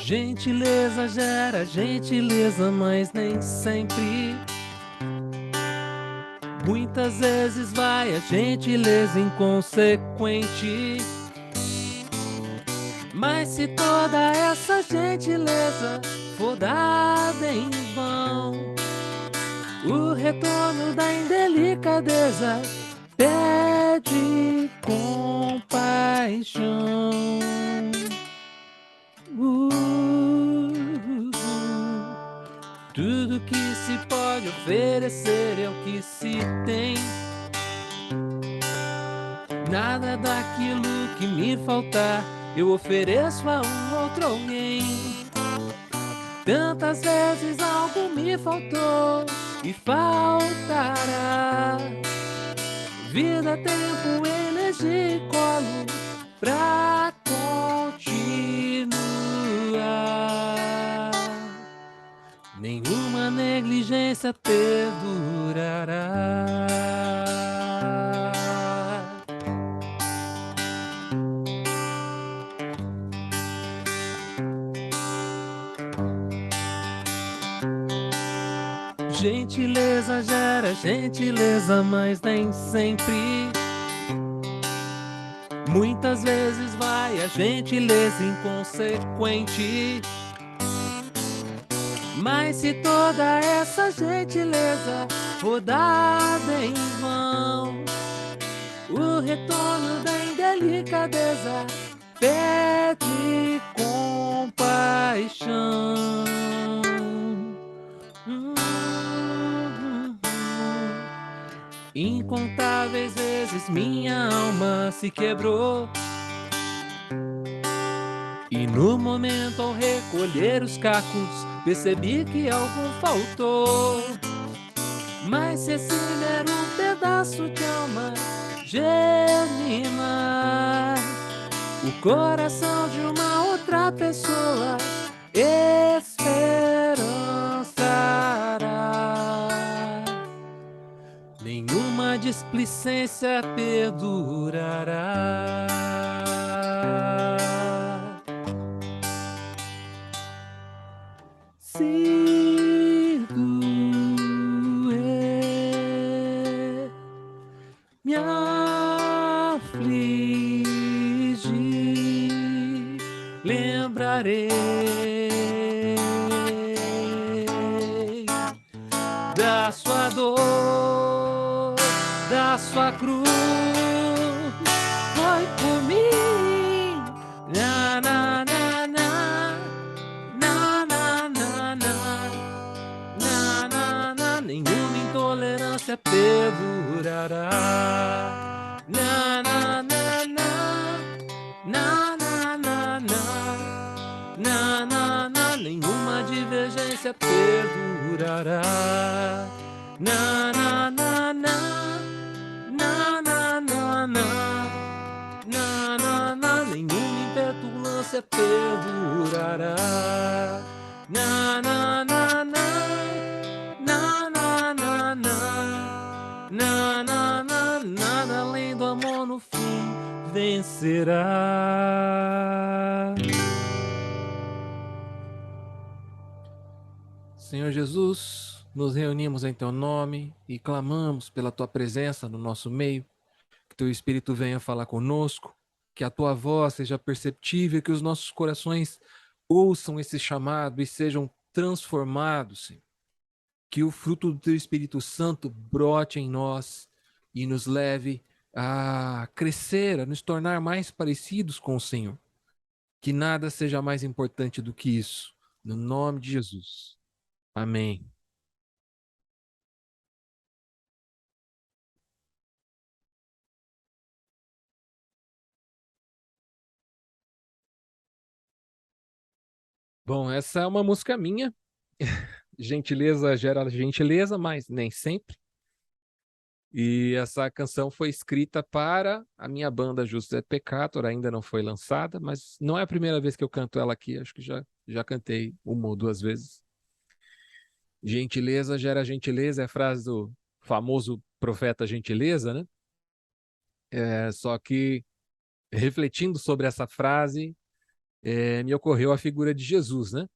Gentileza gera gentileza, mas nem sempre. Muitas vezes vai a gentileza inconsequente. Mas se toda essa gentileza for dada em vão, o retorno da indelicadeza pede compaixão. Tudo que se pode oferecer é o que se tem. Nada daquilo que me faltar eu ofereço a um outro alguém. Tantas vezes algo me faltou e faltará. Vida, tempo, energia e colo pra continuar. Nenhuma negligência perdurará. Gentileza gera gentileza, mas nem sempre. Muitas vezes vai a gentileza inconsequente. Mas se toda essa gentileza for dada em vão, o retorno da indelicadeza pede compaixão. Incontáveis vezes minha alma se quebrou, e no momento ao recolher os cacos percebi que algo faltou. Mas se esse mero pedaço de alma germina, o coração de uma outra pessoa esperançará. Nenhuma displicência perdurará. Se doer, me afligir, lembrarei da sua dor, da sua cruz, foi por mim. Na, na, na, na, na, na, na, na, na, na. Nenhuma intolerância perdurará. Na, na, na, na, na, na, na, na, na, na. Nenhuma divergência perdurará. Na, na, na, na, na, na, na, na, na, na. Nenhuma impetulância perdurará. Na, na, na, na, na, na, na, na, na, na. Nada além do amor no fim vencerá. Senhor Jesus, nos reunimos em Teu nome e clamamos pela Tua presença no nosso meio, que Teu Espírito venha falar conosco, que a Tua voz seja perceptível, que os nossos corações ouçam esse chamado e sejam transformados, Senhor. Que o fruto do Teu Espírito Santo brote em nós e nos leve a crescer, a nos tornar mais parecidos com o Senhor. Que nada seja mais importante do que isso. No nome de Jesus. Amém. Bom, essa é uma música minha. Gentileza gera gentileza, mas nem sempre. E essa canção foi escrita para a minha banda José Peccator, ainda não foi lançada, mas não é a primeira vez que eu canto ela aqui, acho que já cantei uma ou duas vezes. Gentileza gera gentileza é a frase do famoso profeta Gentileza, né? Só que, refletindo sobre essa frase, me ocorreu a figura de Jesus, né?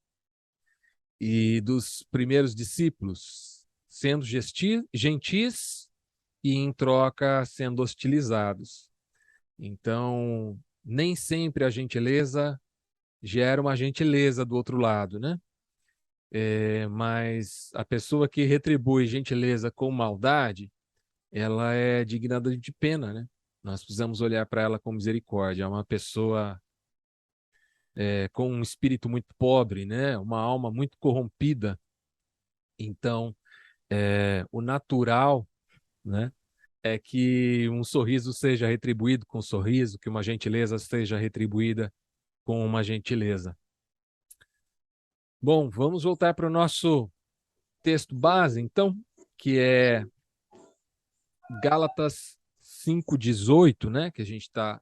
E dos primeiros discípulos sendo gentis e em troca sendo hostilizados. Então, nem sempre a gentileza gera uma gentileza do outro lado, né? Mas a pessoa que retribui gentileza com maldade, ela é digna de pena, né? Nós precisamos olhar para ela com misericórdia. É uma pessoa com um espírito muito pobre, né? Uma alma muito corrompida. Então, o natural, né? É que um sorriso seja retribuído com um sorriso, que uma gentileza seja retribuída com uma gentileza. Bom, vamos voltar para o nosso texto base, então, que é Gálatas 5:18, né? Que a gente está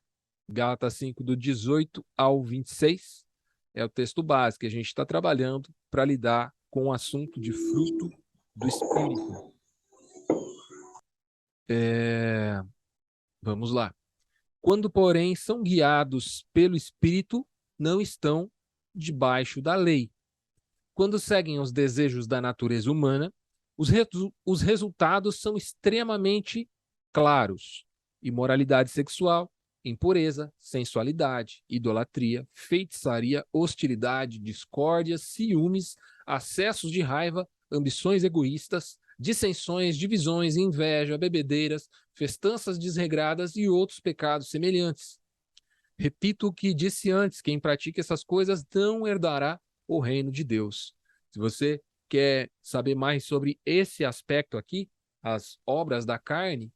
Gálatas 5, do 18 ao 26. É o texto base que a gente está trabalhando para lidar com o assunto de fruto do Espírito. Vamos lá. Quando, porém, são guiados pelo Espírito, não estão debaixo da lei. Quando seguem os desejos da natureza humana, os resultados são extremamente claros: imoralidade sexual, impureza, sensualidade, idolatria, feitiçaria, hostilidade, discórdia, ciúmes, acessos de raiva, ambições egoístas, dissensões, divisões, inveja, bebedeiras, festanças desregradas e outros pecados semelhantes. Repito o que disse antes: quem pratica essas coisas não herdará o reino de Deus. Se você quer saber mais sobre esse aspecto aqui, as obras da carne,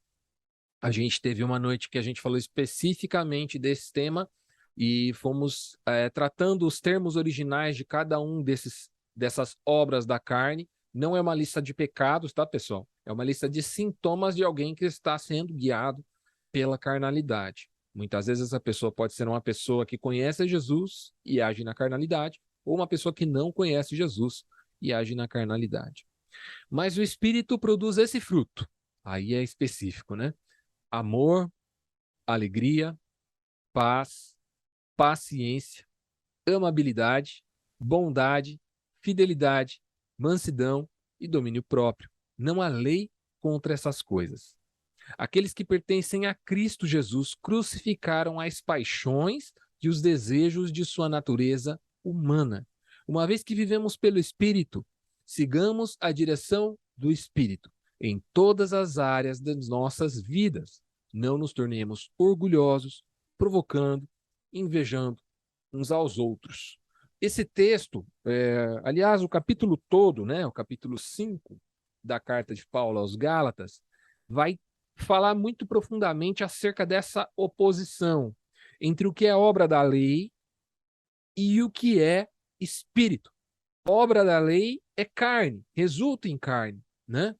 a gente teve uma noite que a gente falou especificamente desse tema e fomos tratando os termos originais de cada um dessas obras da carne. Não é uma lista de pecados, tá, pessoal? É uma lista de sintomas de alguém que está sendo guiado pela carnalidade. Muitas vezes essa pessoa pode ser uma pessoa que conhece Jesus e age na carnalidade, ou uma pessoa que não conhece Jesus e age na carnalidade. Mas o Espírito produz esse fruto. Aí é específico, né? Amor, alegria, paz, paciência, amabilidade, bondade, fidelidade, mansidão e domínio próprio. Não há lei contra essas coisas. Aqueles que pertencem a Cristo Jesus crucificaram as paixões e os desejos de sua natureza humana. Uma vez que vivemos pelo Espírito, sigamos a direção do Espírito em todas as áreas das nossas vidas. Não nos tornemos orgulhosos, provocando, invejando uns aos outros. Esse texto, aliás, o capítulo todo, né, o capítulo 5 da carta de Paulo aos Gálatas, vai falar muito profundamente acerca dessa oposição entre o que é obra da lei e o que é espírito. Obra da lei é carne, resulta em carne, né?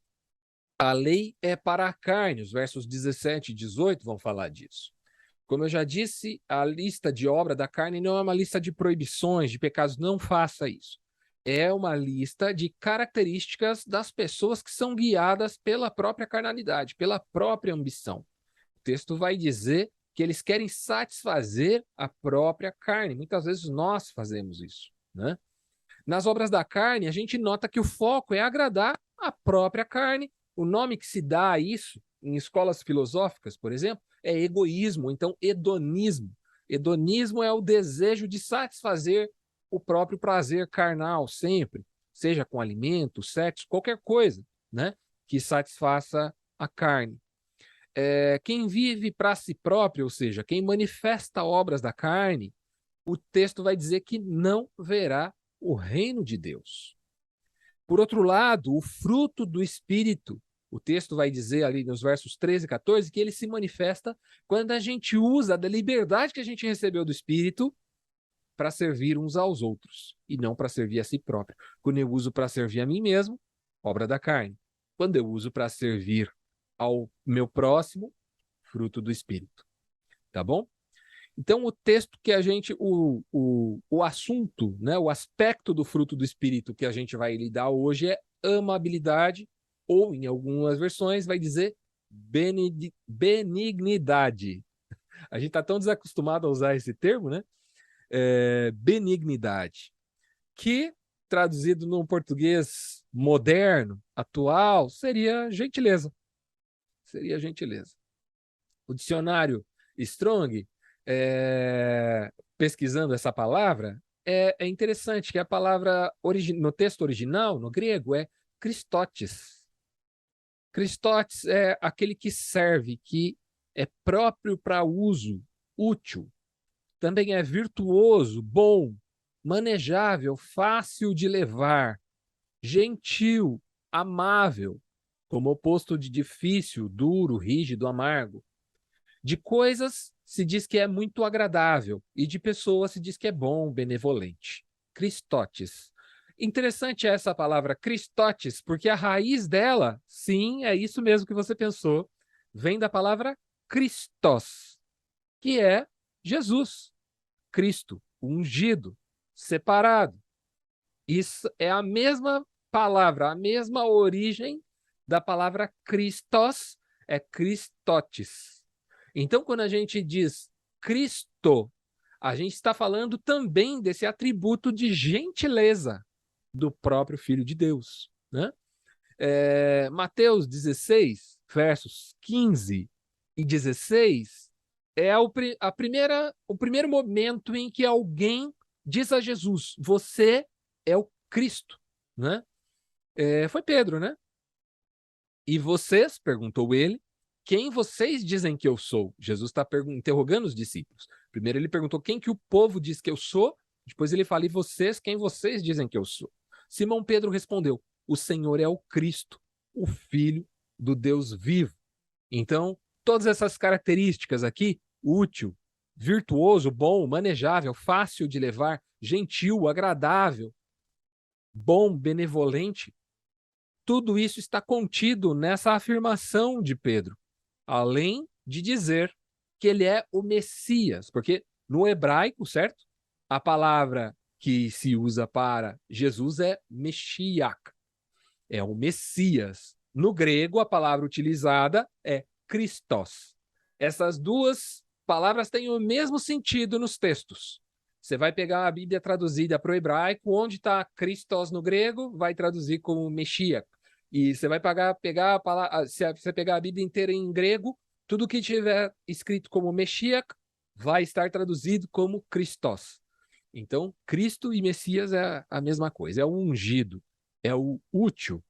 A lei é para a carne, os versos 17 e 18 vão falar disso. Como eu já disse, a lista de obra da carne não é uma lista de proibições, de pecados, não faça isso. É uma lista de características das pessoas que são guiadas pela própria carnalidade, pela própria ambição. O texto vai dizer que eles querem satisfazer a própria carne. Muitas vezes nós fazemos isso, né? Nas obras da carne, a gente nota que o foco é agradar a própria carne. O nome que se dá a isso, em escolas filosóficas, por exemplo, é egoísmo, então hedonismo. Hedonismo é o desejo de satisfazer o próprio prazer carnal, sempre, seja com alimento, sexo, qualquer coisa, né, que satisfaça a carne. Quem vive para si próprio, ou seja, quem manifesta obras da carne, o texto vai dizer que não verá o reino de Deus. Por outro lado, o fruto do Espírito, o texto vai dizer ali nos versos 13 e 14 que ele se manifesta quando a gente usa da liberdade que a gente recebeu do Espírito para servir uns aos outros e não para servir a si próprio. Quando eu uso para servir a mim mesmo, obra da carne. Quando eu uso para servir ao meu próximo, fruto do Espírito. Tá bom? Então, o texto que a gente, o assunto, né, o aspecto do fruto do Espírito que a gente vai lidar hoje é amabilidade, ou em algumas versões vai dizer benignidade. A gente está tão desacostumado a usar esse termo, né? benignidade, que, traduzido num português moderno, atual, seria gentileza. Seria gentileza. O dicionário Strong, pesquisando essa palavra, é interessante que a palavra no texto original, no grego, é Christotes. Christotes é aquele que serve, que é próprio para uso, útil. Também é virtuoso, bom, manejável, fácil de levar, gentil, amável, como oposto de difícil, duro, rígido, amargo. De coisas se diz que é muito agradável e de pessoas se diz que é bom, benevolente. Christotes. Interessante essa palavra Christotes, porque a raiz dela, sim, é isso mesmo que você pensou, vem da palavra Christos, que é Jesus, Cristo, ungido, separado. Isso é a mesma palavra, a mesma origem da palavra Christos, é Christotes. Então, quando a gente diz Cristo, a gente está falando também desse atributo de gentileza do próprio Filho de Deus, né? Mateus 16, versos 15 e 16, é o primeiro momento em que alguém diz a Jesus, você é o Cristo, né? Foi Pedro, né? E vocês, perguntou ele, quem vocês dizem que eu sou? Jesus está interrogando os discípulos. Primeiro ele perguntou quem que o povo diz que eu sou, depois ele fala, e vocês, quem vocês dizem que eu sou? Simão Pedro respondeu, o Senhor é o Cristo, o Filho do Deus vivo. Então, todas essas características aqui, útil, virtuoso, bom, manejável, fácil de levar, gentil, agradável, bom, benevolente, tudo isso está contido nessa afirmação de Pedro, além de dizer que ele é o Messias, porque no hebraico, certo? A palavra que se usa para Jesus é Meshiach, é o Messias. No grego, a palavra utilizada é Christos. Essas duas palavras têm o mesmo sentido nos textos. Você vai pegar a Bíblia traduzida para o hebraico, onde está Christos no grego, vai traduzir como Meshiach. E você vai pegar a palavra, se você pegar a Bíblia inteira em grego, tudo que tiver escrito como Meshiach vai estar traduzido como Christos. Então, Cristo e Messias é a mesma coisa, é o ungido, é o útil,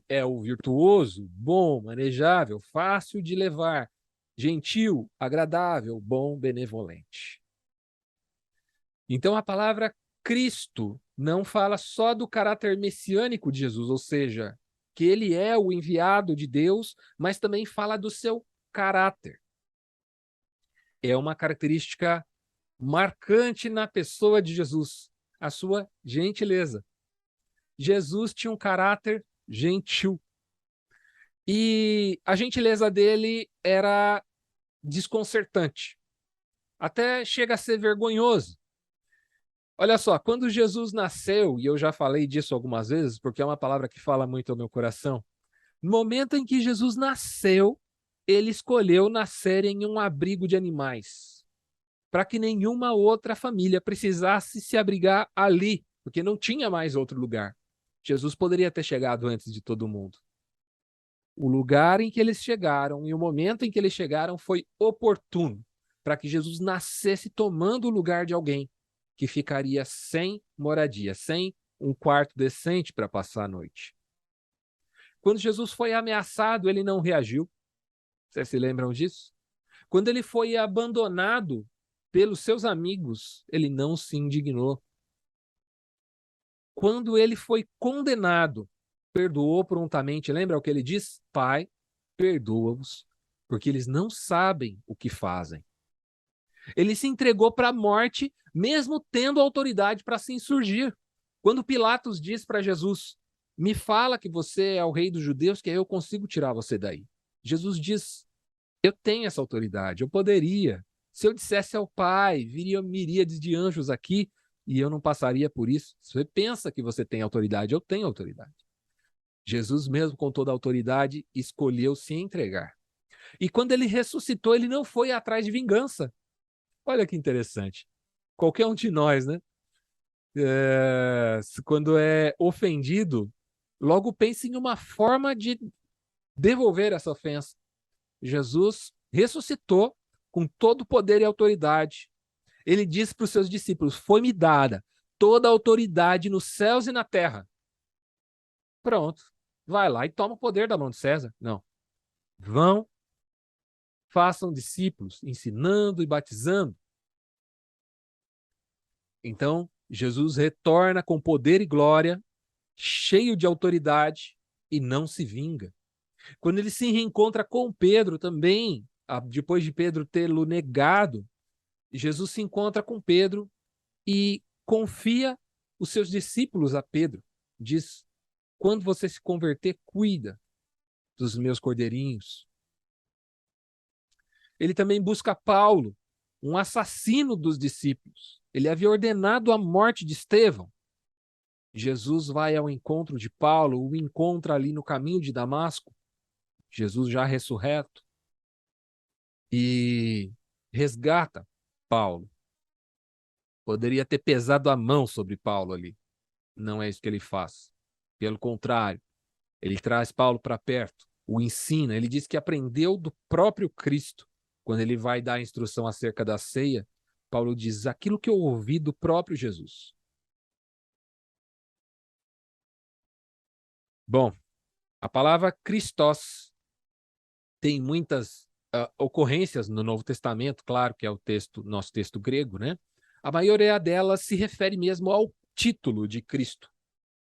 é o virtuoso, bom, manejável, fácil de levar, gentil, agradável, bom, benevolente. Então, a palavra Cristo não fala só do caráter messiânico de Jesus, ou seja, que ele é o enviado de Deus, mas também fala do seu caráter. É uma característica marcante na pessoa de Jesus, a sua gentileza. Jesus tinha um caráter gentil. E a gentileza dele era desconcertante. Até chega a ser vergonhoso. Olha só, quando Jesus nasceu, e eu já falei disso algumas vezes, porque é uma palavra que fala muito ao meu coração, no momento em que Jesus nasceu, ele escolheu nascer em um abrigo de animais, para que nenhuma outra família precisasse se abrigar ali, porque não tinha mais outro lugar. Jesus poderia ter chegado antes de todo mundo. O lugar em que eles chegaram e o momento em que eles chegaram foi oportuno para que Jesus nascesse tomando o lugar de alguém que ficaria sem moradia, sem um quarto decente para passar a noite. Quando Jesus foi ameaçado, ele não reagiu. Vocês se lembram disso? Quando ele foi abandonado pelos seus amigos, ele não se indignou. Quando ele foi condenado, perdoou prontamente. Lembra o que ele diz? Pai, perdoa-os, porque eles não sabem o que fazem. Ele se entregou para a morte, mesmo tendo autoridade para se insurgir. Quando Pilatos diz para Jesus, me fala que você é o rei dos judeus, que eu consigo tirar você daí. Jesus diz, eu tenho essa autoridade, eu poderia. Se eu dissesse ao Pai, viria miríades de anjos aqui e eu não passaria por isso. Você pensa que você tem autoridade, eu tenho autoridade. Jesus, mesmo com toda a autoridade, escolheu se entregar. E quando ele ressuscitou, ele não foi atrás de vingança. Olha que interessante. qualquer um de nós, né? Quando é ofendido, logo pense em uma forma de devolver essa ofensa. Jesus ressuscitou com todo o poder e autoridade. Ele disse para os seus discípulos: foi-me dada toda a autoridade nos céus e na terra. Pronto. Vai lá e toma o poder da mão de César. Não. Vão, façam discípulos, ensinando e batizando. Então, Jesus retorna com poder e glória, cheio de autoridade, e não se vinga. Quando ele se reencontra com Pedro também, depois de Pedro tê-lo negado, Jesus se encontra com Pedro e confia os seus discípulos a Pedro. Diz: quando você se converter, cuida dos meus cordeirinhos. Ele também busca Paulo, um assassino dos discípulos. Ele havia ordenado a morte de Estevão. Jesus vai ao encontro de Paulo, o encontra ali no caminho de Damasco, Jesus já ressurreto, e resgata Paulo. Poderia ter pesado a mão sobre Paulo ali. Não é isso que ele faz. Pelo contrário, ele traz Paulo para perto, o ensina. Ele diz que aprendeu do próprio Cristo. Quando ele vai dar a instrução acerca da ceia, Paulo diz: aquilo que eu ouvi do próprio Jesus. Bom, a palavra Christos tem muitas ocorrências no Novo Testamento, claro que é o nosso texto grego, né? A maioria delas se refere mesmo ao título de Cristo,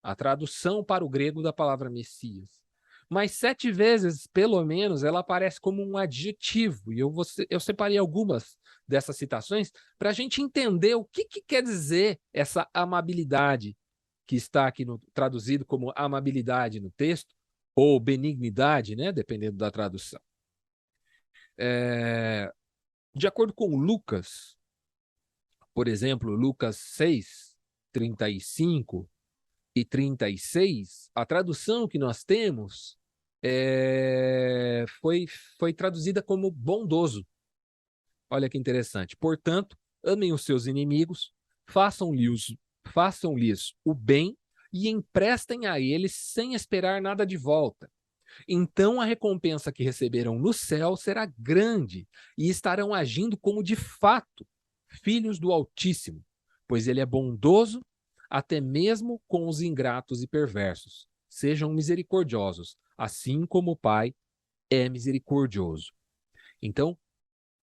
a tradução para o grego da palavra Messias. Mas 7 vezes, pelo menos, ela aparece como um adjetivo. E eu separei algumas dessas citações para a gente entender o que quer dizer essa amabilidade que está aqui traduzido como amabilidade no texto, ou benignidade, né, dependendo da tradução. De acordo com Lucas, por exemplo, Lucas 6, 35 e 36, a tradução que nós temos foi traduzida como bondoso. Olha que interessante. Portanto, amem os seus inimigos, façam-lhes o bem e emprestem a eles sem esperar nada de volta. Então a recompensa que receberão no céu será grande e estarão agindo como de fato filhos do Altíssimo, pois ele é bondoso até mesmo com os ingratos e perversos. Sejam misericordiosos, assim como o Pai é misericordioso. Então,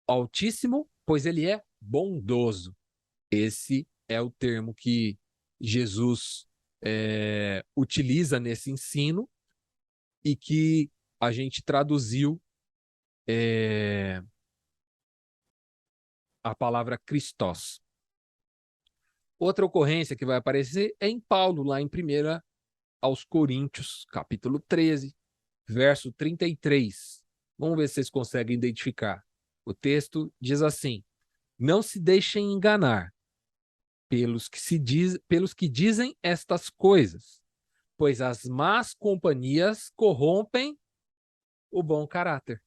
Altíssimo, pois ele é bondoso. Esse é o termo que Jesus utiliza nesse ensino e que a gente traduziu a palavra Christos. Outra ocorrência que vai aparecer é em Paulo, lá em 1 aos Coríntios, capítulo 13, verso 33. Vamos ver se vocês conseguem identificar. O texto diz assim: não se deixem enganar pelos que dizem estas coisas, pois as más companhias corrompem o bom caráter.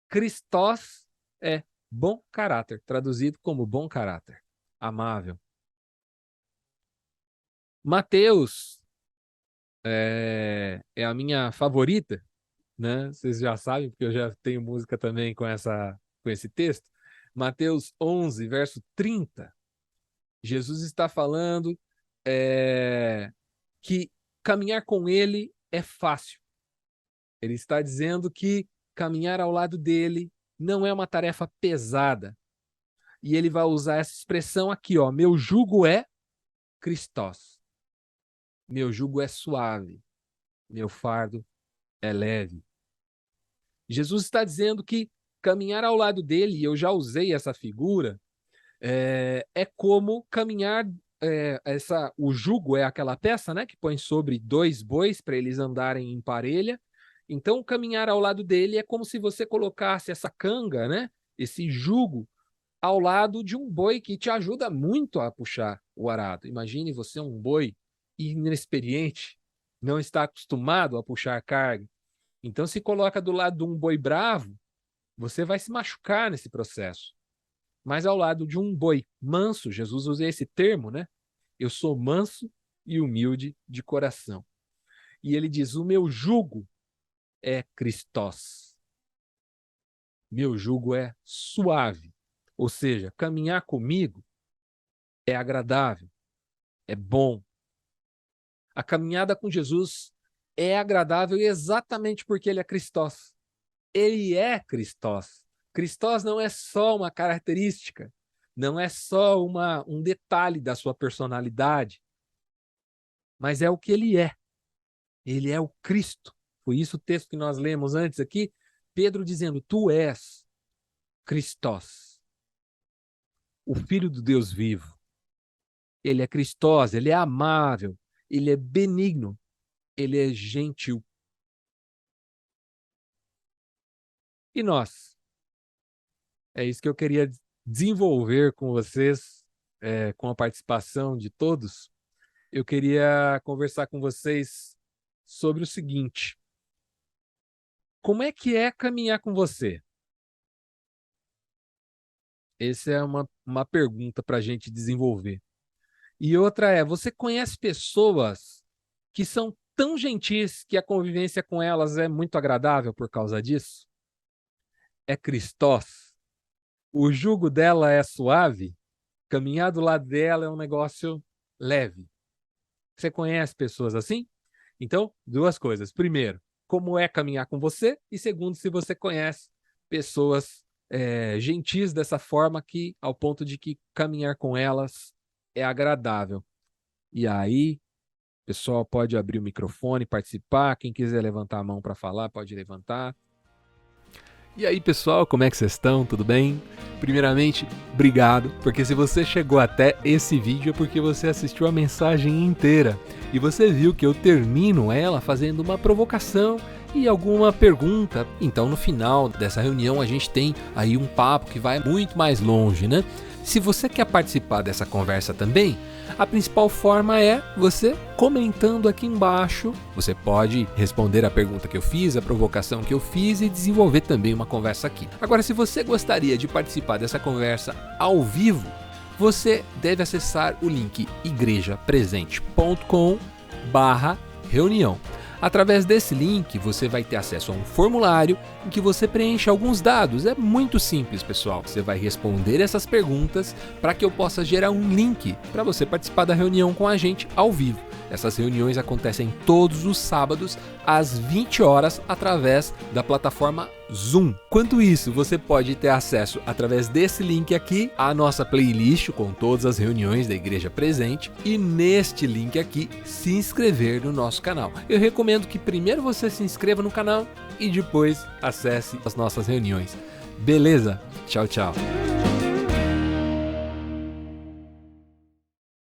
Christos é bom caráter, traduzido como bom caráter, amável. Mateus é a minha favorita, né? Vocês já sabem, porque eu já tenho música também com esse texto. Mateus 11, verso 30. Jesus está falando que caminhar com ele é fácil. Ele está dizendo que caminhar ao lado dele não é uma tarefa pesada. E ele vai usar essa expressão aqui, ó: meu jugo é Christos. Meu jugo é suave. Meu fardo é leve. Jesus está dizendo que caminhar ao lado dele, e eu já usei essa figura, é como caminhar. O jugo é aquela peça, né, que põe sobre 2 bois para eles andarem em parelha. Então, caminhar ao lado dele é como se você colocasse essa canga, né, esse jugo, ao lado de um boi que te ajuda muito a puxar o arado. Imagine você um boi inexperiente, não está acostumado a puxar carga. Então, se coloca do lado de um boi bravo, você vai se machucar nesse processo. mas ao lado de um boi manso. Jesus usa esse termo, né? Eu sou manso e humilde de coração. E ele diz: o meu jugo é Christos. Meu jugo é suave. Ou seja, caminhar comigo é agradável, é bom. A caminhada com Jesus é agradável exatamente porque ele é Christos. Ele é Christos. Christos não é só uma característica, não é só um detalhe da sua personalidade, mas é o que ele é. Ele é o Cristo. Foi isso o texto que nós lemos antes aqui, Pedro dizendo: tu és Christos, o Filho do Deus vivo. Ele é Christos, ele é amável, ele é benigno, ele é gentil. E nós? É isso que eu queria desenvolver com vocês, com a participação de todos. Eu queria conversar com vocês sobre o seguinte: como é que é caminhar com você? Essa é uma pergunta para a gente desenvolver. E outra é: você conhece pessoas que são tão gentis que a convivência com elas é muito agradável por causa disso? É Christos. O jugo dela é suave, caminhar do lado dela é um negócio leve. Você conhece pessoas assim? Então, duas coisas. Primeiro, como é caminhar com você? E segundo, se você conhece pessoas gentis dessa forma que, ao ponto de que caminhar com elas é agradável. E aí, o pessoal pode abrir o microfone, participar. Quem quiser levantar a mão para falar, pode levantar. E aí, pessoal, como é que vocês estão? Tudo bem? Primeiramente, obrigado, porque se você chegou até esse vídeo é porque você assistiu a mensagem inteira e você viu que eu termino ela fazendo uma provocação e alguma pergunta. Então, no final dessa reunião, a gente tem aí um papo que vai muito mais longe, né? Se você quer participar dessa conversa também, a principal forma é você comentando aqui embaixo. Você pode responder a pergunta que eu fiz, a provocação que eu fiz e desenvolver também uma conversa aqui. Agora, se você gostaria de participar dessa conversa ao vivo, você deve acessar o link igrejapresente.com/reunião. Através desse link, você vai ter acesso a um formulário em que você preenche alguns dados. É muito simples, pessoal. Você vai responder essas perguntas para que eu possa gerar um link para você participar da reunião com a gente ao vivo. Essas reuniões acontecem todos os sábados às 20 horas através da plataforma Zoom. Quanto isso, você pode ter acesso através desse link aqui à nossa playlist com todas as reuniões da Igreja Presente e neste link aqui se inscrever no nosso canal. Eu recomendo que primeiro você se inscreva no canal e depois acesse as nossas reuniões. Beleza? Tchau, tchau.